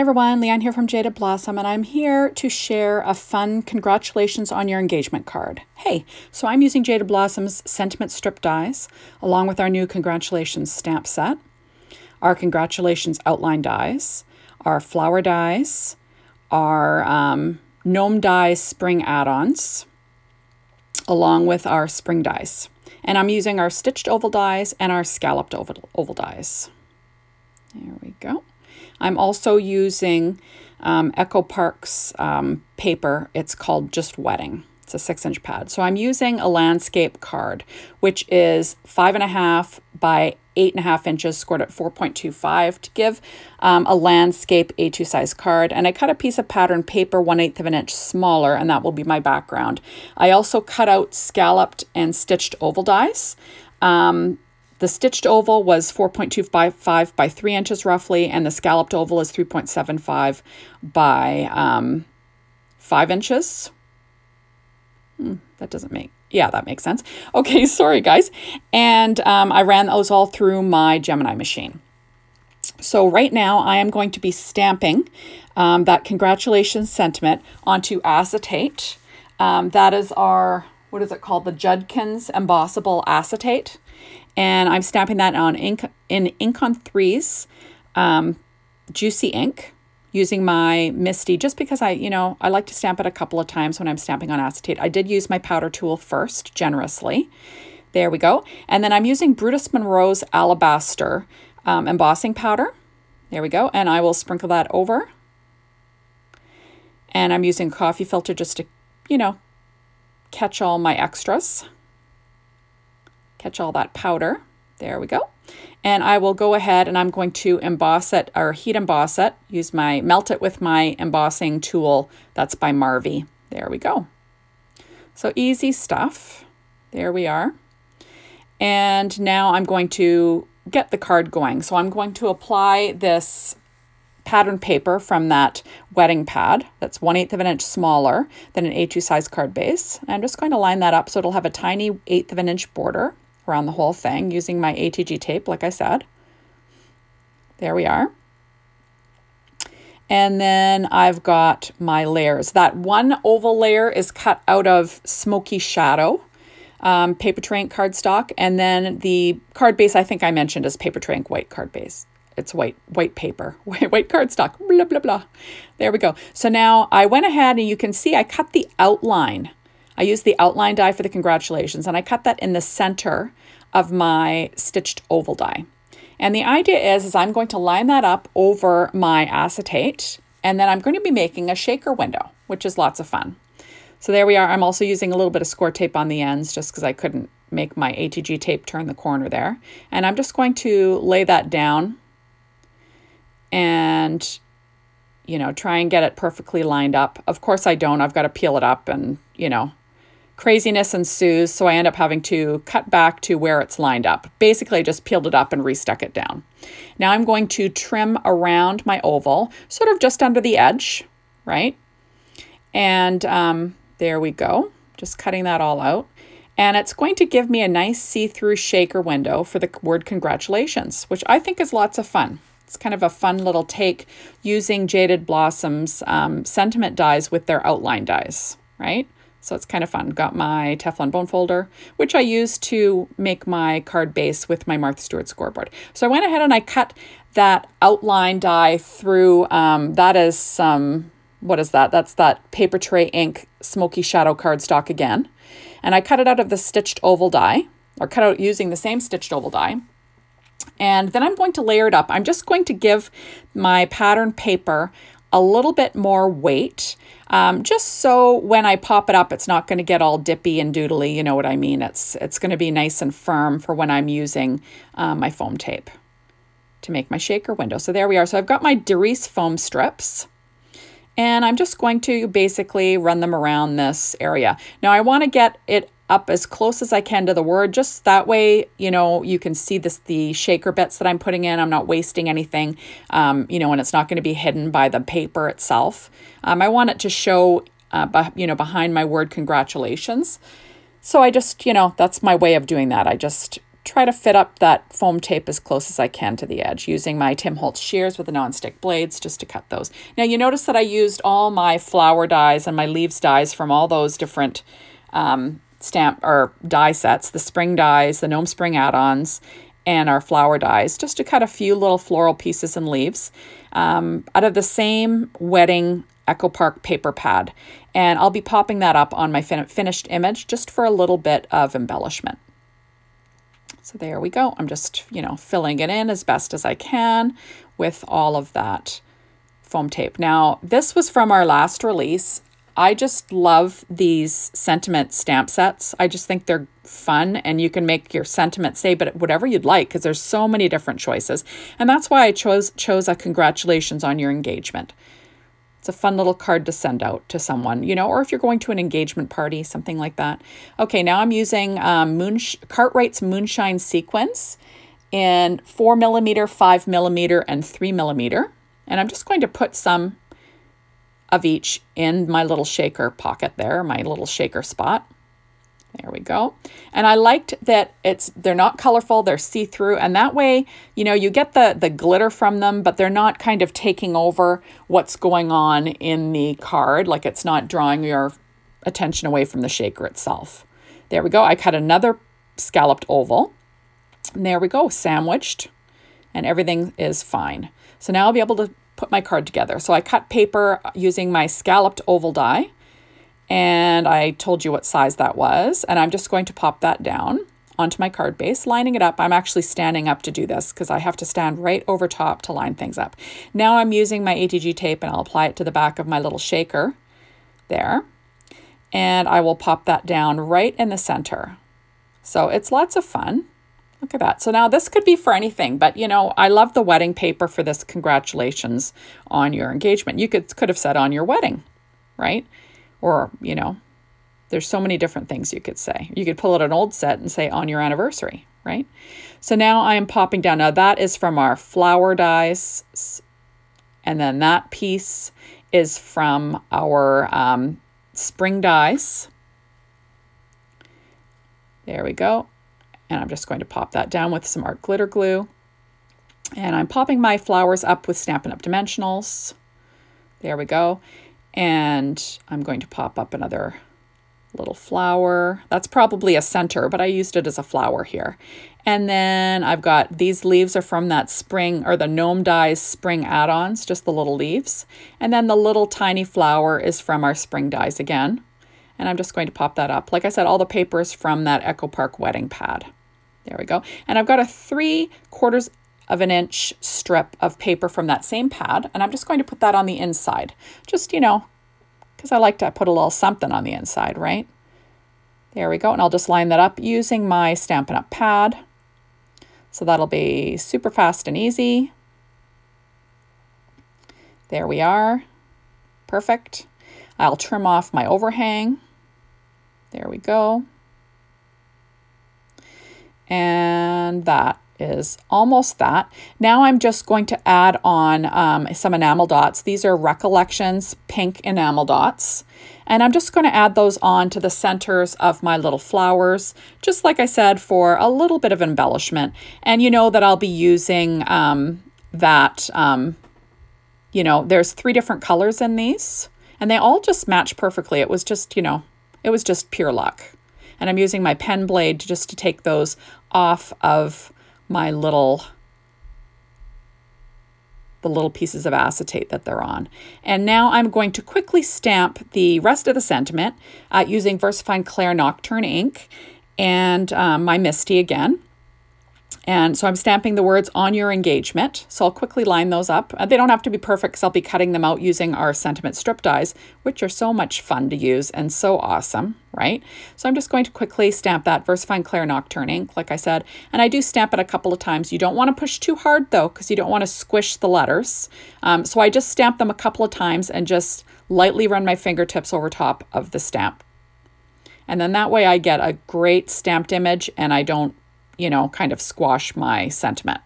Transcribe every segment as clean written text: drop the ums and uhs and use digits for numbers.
everyone, Leanne here from Jaded Blossom, and I'm here to share a fun congratulations on your engagement card. Hey, so I'm using Jaded Blossom's sentiment strip dies, along with our new congratulations stamp set, our congratulations outline dies, our flower dies, our Gnome dies Spring Add Ons, along with our spring dies. And I'm using our stitched oval dies and our scalloped oval dies. There we go. I'm also using Echo Park's paper. It's called Just Wedding. It's a 6-inch pad. So I'm using a landscape card, which is 5.5 by 8.5 inches, scored at 4.25 to give a landscape A2 size card. And I cut a piece of pattern paper 1/8 of an inch smaller, and that will be my background. I also cut out scalloped and stitched oval dies. The stitched oval was 4.25 by 3 inches roughly, and the scalloped oval is 3.75 by 5 inches. That doesn't make, yeah, that makes sense. Okay, sorry guys. And I ran those all through my Gemini machine. So right now I am going to be stamping that congratulations sentiment onto acetate. That is our, what is it called? The Judkins embossable acetate. And I'm stamping that on ink on 3s, juicy ink, using my Misty, just because I like to stamp it a couple of times when I'm stamping on acetate. I did use my powder tool first, generously. There we go. And then I'm using Brutus Monroe's Alabaster embossing powder. There we go. And I will sprinkle that over. And I'm using a coffee filter just to, catch all my extras. Catch all that powder. There we go. And I will go ahead and I'm going to emboss it, or heat emboss it, melt it with my embossing tool. That's by Marvy. There we go. So easy stuff. There we are. And now I'm going to get the card going. So I'm going to apply this pattern paper from that wedding pad. That's 1/8 of an inch smaller than an A2 size card base. And I'm just going to line that up so it'll have a tiny 1/8 of an inch border around the whole thing using my ATG tape, like I said. There we are. And then I've got my layers. That one oval layer is cut out of Smoky Shadow paper tray ink cardstock, and then the card base I think I mentioned is paper tray ink white card base. It's white paper, white cardstock, blah, blah, blah. There we go. So now I went ahead and you can see I cut the outline. I used the outline die for the congratulations, and I cut that in the center of my stitched oval die. And the idea is I'm going to line that up over my acetate, and then I'm going to be making a shaker window, which is lots of fun. So there we are. I'm also using a little bit of score tape on the ends just because I couldn't make my ATG tape turn the corner there. And I'm just going to lay that down and, try and get it perfectly lined up. Of course I don't. I've got to peel it up and, craziness ensues, so I end up having to cut back to where it's lined up. Basically, I just peeled it up and restuck it down. Now I'm going to trim around my oval, sort of just under the edge, right? And there we go, just cutting that all out. And it's going to give me a nice see-through shaker window for the word congratulations, which I think is lots of fun. It's kind of a fun little take using Jaded Blossom's sentiment dies with their outline dies, right? So it's kind of fun. Got my Teflon bone folder, which I used to make my card base with my Martha Stewart scoreboard. So I went ahead and I cut that outline die through, that is some, what is that? That's that paper tray ink Smoky Shadow cardstock again. And I cut it out of the stitched oval die, or cut out using the same stitched oval die. And then I'm going to layer it up. I'm just going to give my pattern paper a little bit more weight, just so when I pop it up, it's not going to get all dippy and doodly. You know what I mean? It's going to be nice and firm for when I'm using my foam tape to make my shaker window. So there we are. So I've got my Derice foam strips, and I'm just going to basically run them around this area. Now I want to get it up as close as I can to the word, just that way, you can see the shaker bits that I'm putting in. I'm not wasting anything, and it's not going to be hidden by the paper itself. I want it to show, behind my word congratulations. So I just, that's my way of doing that. I just try to fit up that foam tape as close as I can to the edge using my Tim Holtz shears with the non-stick blades just to cut those. Now you notice that I used all my flower dies and my leaves dies from all those different stamp or die sets, the spring dies, the Gnome Spring Add Ons, and our flower dies, just to cut a few little floral pieces and leaves out of the same wedding Echo Park paper pad. And I'll be popping that up on my finished image just for a little bit of embellishment. So there we go. I'm just, filling it in as best as I can with all of that foam tape. Now, this was from our last release. I just love these sentiment stamp sets. I just think they're fun, and you can make your sentiment say but whatever you'd like because there's so many different choices. And that's why I chose a congratulations on your engagement. It's a fun little card to send out to someone, or if you're going to an engagement party, something like that. Okay, now I'm using Cartwright's Moonshine Sequence in 4mm, 5mm, and 3mm. And I'm just going to put some of each in my little shaker pocket there, my little shaker spot. There we go. And I liked that they're not colorful, they're see-through, and that way, you get the glitter from them, but they're not kind of taking over what's going on in the card, like it's not drawing your attention away from the shaker itself. There we go. I cut another scalloped oval. And there we go, sandwiched, and everything is fine. So now I'll be able to put my card together. So I cut paper using my scalloped oval die, and I told you what size that was, and I'm just going to pop that down onto my card base, lining it up. I'm actually standing up to do this because I have to stand right over top to line things up. Now I'm using my ATG tape, and I'll apply it to the back of my little shaker there, and I will pop that down right in the center. So it's lots of fun. Look at that. So now this could be for anything, but I love the wedding paper for this congratulations on your engagement. You could have said on your wedding, right? Or, there's so many different things you could say. You could pull out an old set and say on your anniversary, right? So now I am popping down. Now that is from our flower dies. And then that piece is from our spring dies. There we go. And I'm just going to pop that down with some art glitter glue. And I'm popping my flowers up with Stampin' Up! Dimensionals. There we go. And I'm going to pop up another little flower. That's probably a center, but I used it as a flower here. And then I've got these leaves are from that spring, or the Gnome Dies Spring Add Ons, just the little leaves. And then the little tiny flower is from our spring dies again. And I'm just going to pop that up. Like I said, all the paper is from that Echo Park wedding pad. There we go. And I've got a 3/4 of an inch strip of paper from that same pad. And I'm just going to put that on the inside. Just, because I like to put a little something on the inside, right? There we go. And I'll just line that up using my Stampin' Up! Pad. So that'll be super fast and easy. There we are. Perfect. I'll trim off my overhang. There we go. And that is almost that. Now I'm just going to add on some enamel dots. These are Recollections pink enamel dots. And I'm just going to add those on to the centers of my little flowers, just like I said, for a little bit of embellishment. And you know that I'll be using there's 3 different colors in these, and they all just match perfectly. It was just, it was just pure luck. And I'm using my pen blade just to take those off of my the little pieces of acetate that they're on. And now I'm going to quickly stamp the rest of the sentiment using VersaFine Clair Nocturne ink and my Misty again. And so I'm stamping the words on your engagement. So I'll quickly line those up. They don't have to be perfect because I'll be cutting them out using our sentiment strip dies, which are so much fun to use and so awesome, right? So I'm just going to quickly stamp that VersaFine Clair Nocturne ink, like I said. And I do stamp it a couple of times. You don't want to push too hard though, because you don't want to squish the letters. So I just stamp them a couple of times and just lightly run my fingertips over top of the stamp. And then that way I get a great stamped image and I don't kind of squash my sentiment.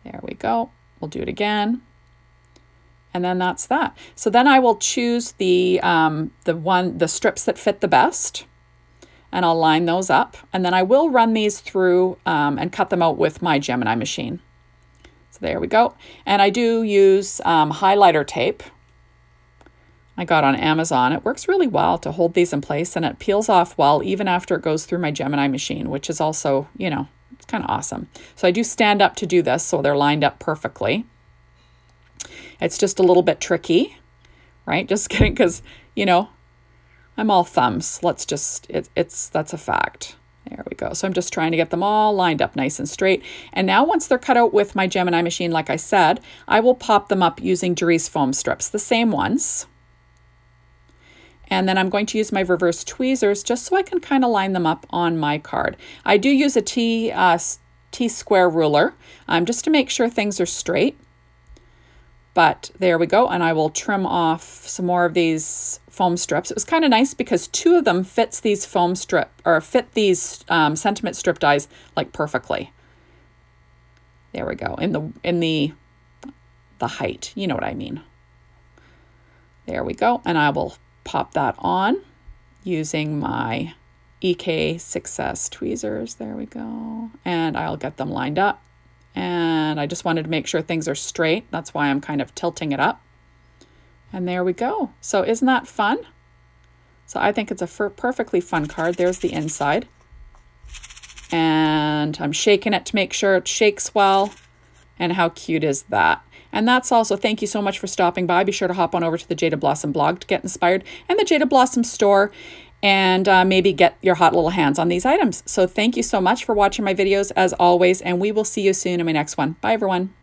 There we go. We'll do it again. And then that's that. So then I will choose the strips that fit the best. and I'll line those up. And then I will run these through and cut them out with my Gemini machine. So there we go. And I do use highlighter tape I got on Amazon. It works really well to hold these in place, and it peels off well even after it goes through my Gemini machine, which is also, you know, it's kind of awesome. So I do stand up to do this so they're lined up perfectly. It's just a little bit tricky, right? Just kidding, because, you know, I'm all thumbs. Let's just, that's a fact. There we go. So I'm just trying to get them all lined up nice and straight. And now once they're cut out with my Gemini machine, like I said, I will pop them up using Jerry's foam strips, the same ones. And then I'm going to use my reverse tweezers just so I can kind of line them up on my card. I do use a T-square ruler just to make sure things are straight. But there we go. And I will trim off some more of these foam strips. It was kind of nice because 2 of them fits these fit these sentiment strip dies like perfectly. There we go. In the height, you know what I mean. There we go. And I will pop that on using my EK6S tweezers. There we go. And I'll get them lined up. And I just wanted to make sure things are straight. That's why I'm kind of tilting it up. And there we go. So isn't that fun? So I think it's a perfectly fun card. There's the inside. And I'm shaking it to make sure it shakes well. And how cute is that? And that's also, thank you so much for stopping by. Be sure to hop on over to the Jaded Blossom blog to get inspired, and the Jaded Blossom store, and maybe get your hot little hands on these items. So thank you so much for watching my videos as always, and we will see you soon in my next one. Bye everyone.